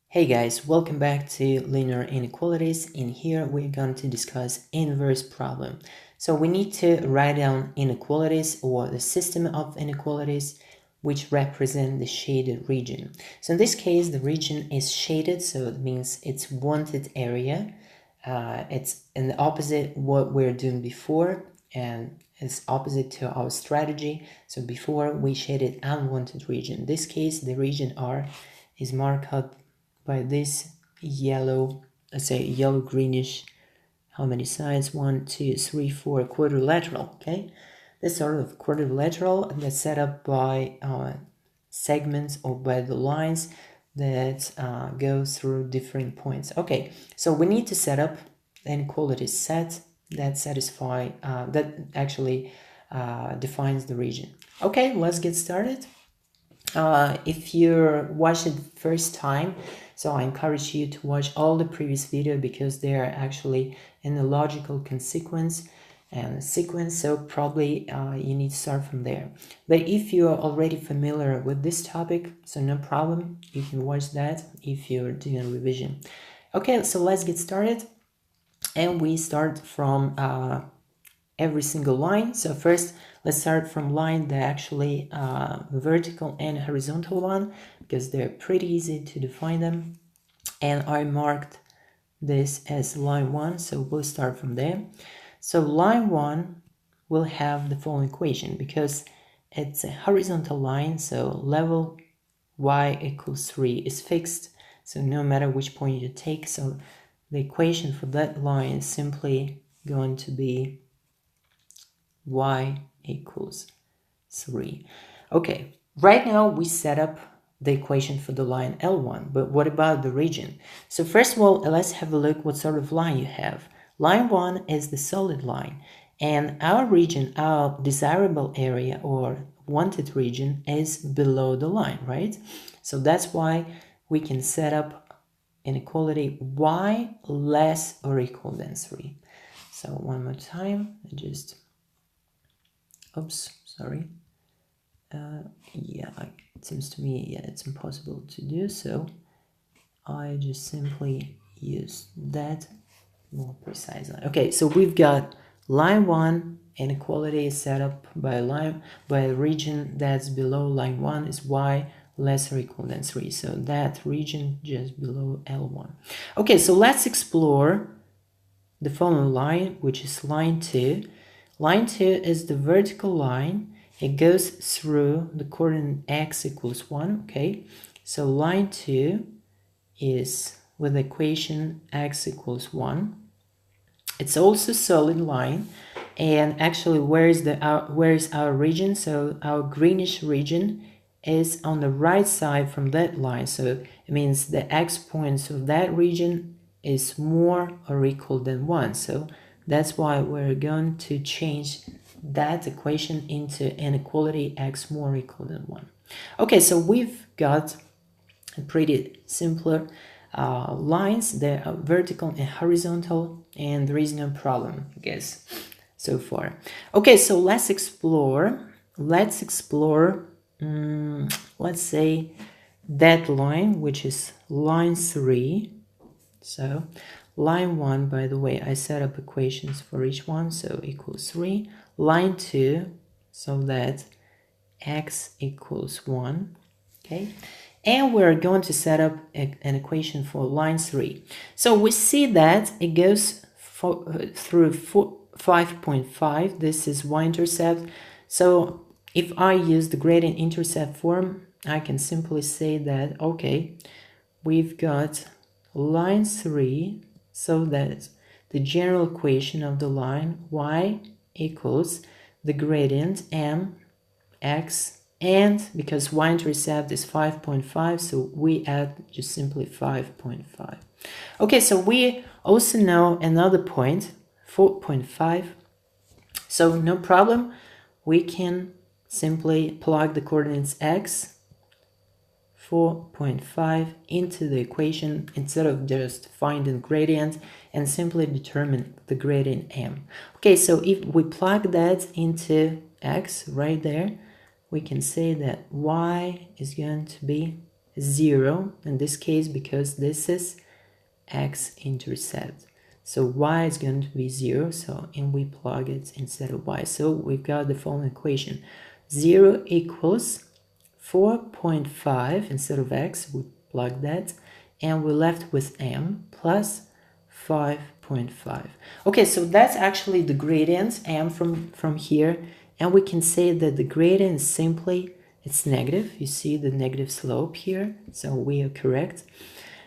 Hey guys, welcome back to linear inequalities. In here we're going to discuss inverse problem. So we need to write down inequalities or the system of inequalities which represent the shaded region. So in this case the region is shaded, so it means it's wanted area. It's in the opposite what we're doing before, and it's opposite to our strategy. So before we shaded unwanted region. In this case the region R is marked out by this yellow, let's say yellow greenish, how many sides? 1, 2, 3, 4, quadrilateral. Okay, this sort of quadrilateral that's set up by segments or by the lines that go through different points. Okay, so we need to set up an inequality set that satisfy that actually defines the region. Okay, let's get started. If you're watching first time, so I encourage you to watch all the previous video because they are actually in a logical consequence and sequence, so probably you need to start from there. But if you are already familiar with this topic, so no problem, you can watch that if you're doing a revision. Okay, so let's get started, and we start from every single line. So first let's start from line that actually vertical and horizontal one, because they're pretty easy to define them, and I marked this as line 1, so we'll start from there. So line 1 will have the following equation because it's a horizontal line, so level y equals 3 is fixed, so no matter which point you take, so the equation for that line is simply going to be y equals 3. Okay, right now we set up the equation for the line L1, but what about the region? So first of all, let's have a look what sort of line you have. Line 1 is the solid line, and our region, our desirable area or wanted region is below the line, right? So that's why we can set up inequality y less or equal than 3. So one more time, just oops, sorry. Yeah, it seems to me, yeah, it's impossible to do, so I just simply use that more precisely. Okay, so we've got line 1 inequality is set up by a region that's below line 1 is y less or equal than 3, so that region just below L1. Okay, so let's explore the following line, which is line 2. Line 2 is the vertical line. It goes through the coordinate x equals 1, okay? So line 2 is with the equation x equals 1. It's also solid line, and actually where is our region? So our greenish region is on the right side from that line, so it means the x points of that region is more or equal than 1. So that's why we're going to change that equation into inequality x more or equal than 1. Okay, so we've got a pretty simpler lines. They are vertical and horizontal, and there is no problem, I guess, so far. Okay, so let's explore, let's say that line, which is line 3. So line 1, by the way, I set up equations for each one, so equals 3. Line 2, so that x equals 1, okay? And we're going to set up an equation for line 3. So we see that it goes through 5.5. This is y-intercept. So if I use the gradient intercept form, I can simply say that, okay, we've got line 3, so that the general equation of the line y equals the gradient m x, and because y-intercept is 5.5, so we add just simply 5.5. Okay, so we also know another point, 4.5, so no problem, we can simply plug the coordinates x 4.5 into the equation instead of just finding gradient, and simply determine the gradient m. Okay, so if we plug that into x right there, we can say that y is going to be 0 in this case because this is x-intercept. So y is going to be 0, and we plug it instead of y. So we've got the following equation. 0 equals 4.5 instead of x, we plug that, and we're left with m plus 5.5. Okay, so that's actually the gradient m from here, and we can say that the gradient is simply, it's negative. You see the negative slope here, so we are correct.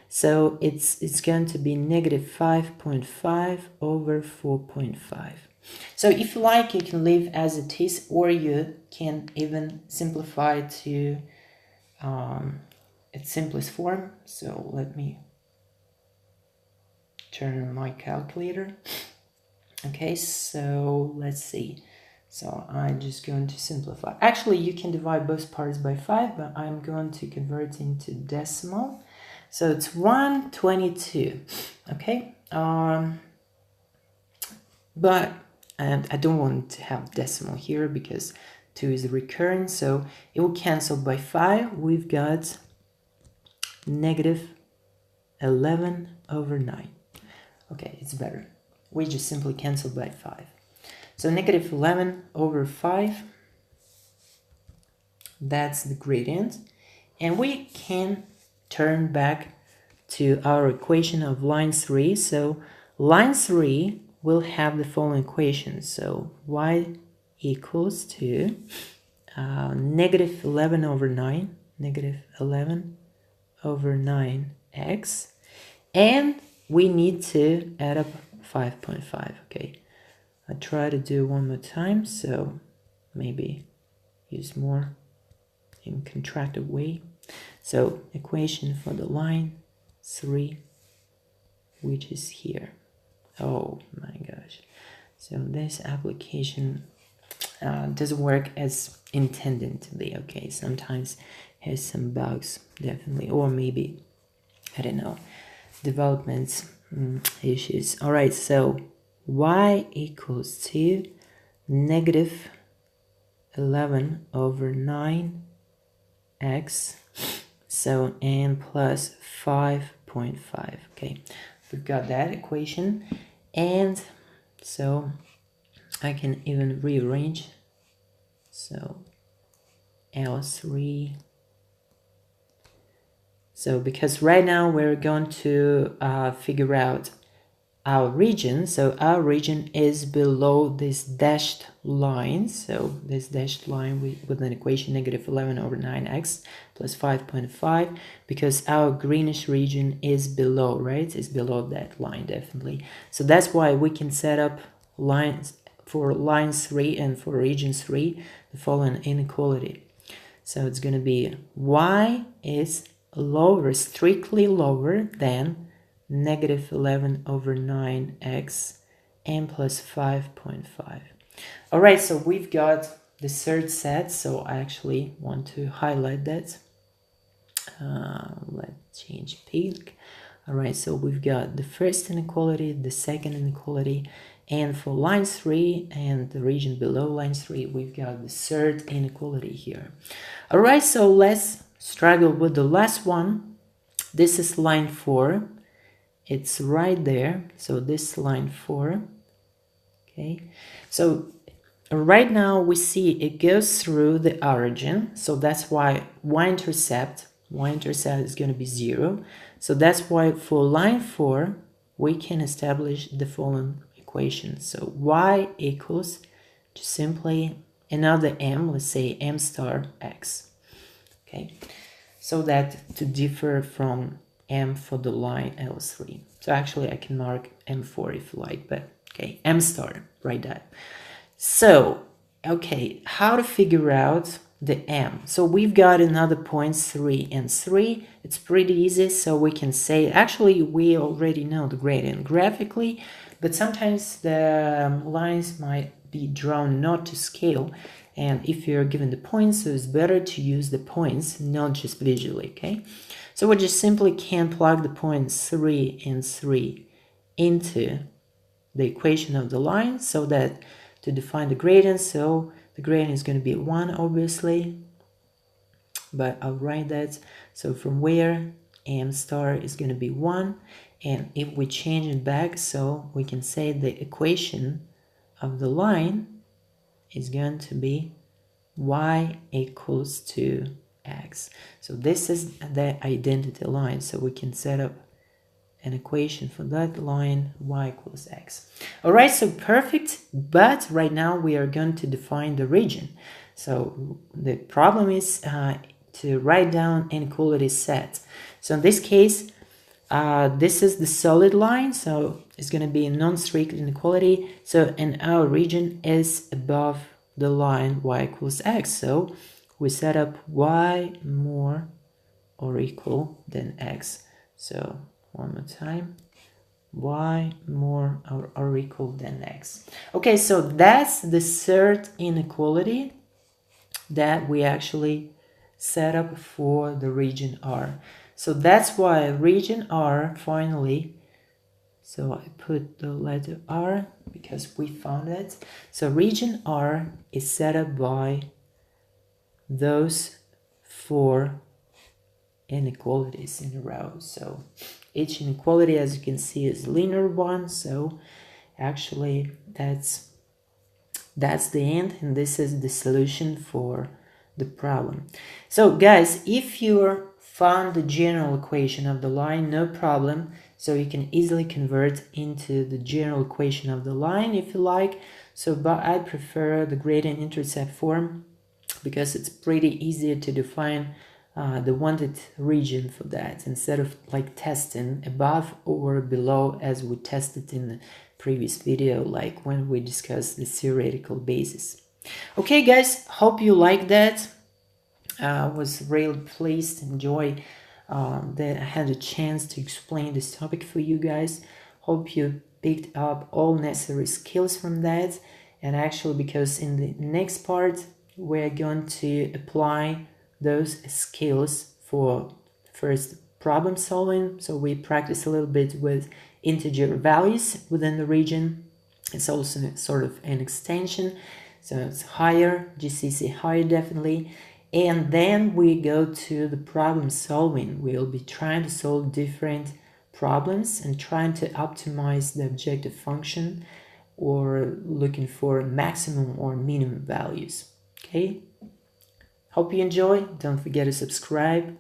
So it's going to be negative 5.5 over 4.5. So if you like, you can leave as it is, or you can even simplify to its simplest form. So let me turn on my calculator. Okay, so let's see. So I'm just going to simplify. Actually, you can divide both parts by 5, but I'm going to convert into decimal. So it's 1/22, okay? But I don't want to have decimal here because 2 is recurrent, so it will cancel by 5. We've got negative 11 over 9. Okay, it's better. We just simply cancel by 5. So negative 11 over 5, that's the gradient. And we can turn back to our equation of line 3. So line 3 will have the following equation. So y equals to negative 11 over 9, negative 11 over 9x. And we need to add up 5.5, okay? I try to do one more time, so maybe use more in contracted way. So equation for the line 3, which is here. Oh my gosh. So this application doesn't work as intended to be, okay? Sometimes has some bugs, definitely, or maybe, I don't know, development issues. All right, so y equals to negative 11 over 9x, so and plus 5.5. Okay, we've got that equation, and so I can even rearrange. So L3. So because right now we're going to figure out our region. So our region is below this dashed line. So this dashed line with an equation negative 11 over 9x plus 5.5, because our greenish region is below, right? It's below that line, definitely. So that's why we can set up lines for line 3 and for region 3, the following inequality. So it's going to be y is lower, strictly lower than negative 11 over 9x and plus 5.5. All right, so we've got the third set, so I actually want to highlight that. Let's change pink. All right, so we've got the first inequality, the second inequality, and for line 3 and the region below line 3, we've got the third inequality here. All right, so let's struggle with the last one. This is line 4. It's right there. So this is line 4. Okay. So right now we see it goes through the origin. So that's why y-intercept is going to be 0. So that's why for line 4, we can establish the following equation. So y equals to simply another m, let's say m star x. Okay. So that to differ from m for the line L3. So actually I can mark m4 if you like, but okay, m star, write that. So, okay, how to figure out the m? So we've got another points 3 and 3. It's pretty easy, so we can say, actually we already know the gradient graphically, but sometimes the lines might be drawn not to scale. And if you're given the points, so it's better to use the points, not just visually, okay? So we just simply can plug the points 3 and 3 into the equation of the line, so that to define the gradient, so the gradient is going to be 1, obviously, but I'll write that. So from where m star is going to be 1, and if we change it back, so we can say the equation of the line is going to be y equals to x. So this is the identity line, so we can set up an equation for that line, y equals x. All right, so perfect, but right now we are going to define the region. So the problem is to write down inequality set. So in this case, this is the solid line, so it's going to be a non-strict inequality. So and our region is above the line y equals x. So we set up y more or equal than x. So one more time, y more or equal than x. Okay, so that's the third inequality that we actually set up for the region R. So that's why region R finally, so I put the letter R because we found it. So region R is set up by those 4 inequalities in a row. So each inequality, as you can see, is linear one. So actually that's the end, and this is the solution for the problem. So guys, if you found the general equation of the line, no problem. So you can easily convert into the general equation of the line if you like. So but I prefer the gradient intercept form because it's pretty easier to define the wanted region for that, instead of like testing above or below as we tested in the previous video, like when we discussed the theoretical basis. Okay guys, hope you like that. Was really pleased, enjoy that I had a chance to explain this topic for you guys. Hope you picked up all necessary skills from that, and actually because in the next part we're going to apply those skills for first problem solving. So we practice a little bit with integer values within the region. It's also sort of an extension, so it's higher, GCSE higher definitely. And then we go to the problem solving. We'll be trying to solve different problems and trying to optimize the objective function, or looking for maximum or minimum values. Okay, hope you enjoy. Don't forget to subscribe.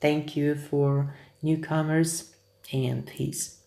Thank you for newcomers, and peace.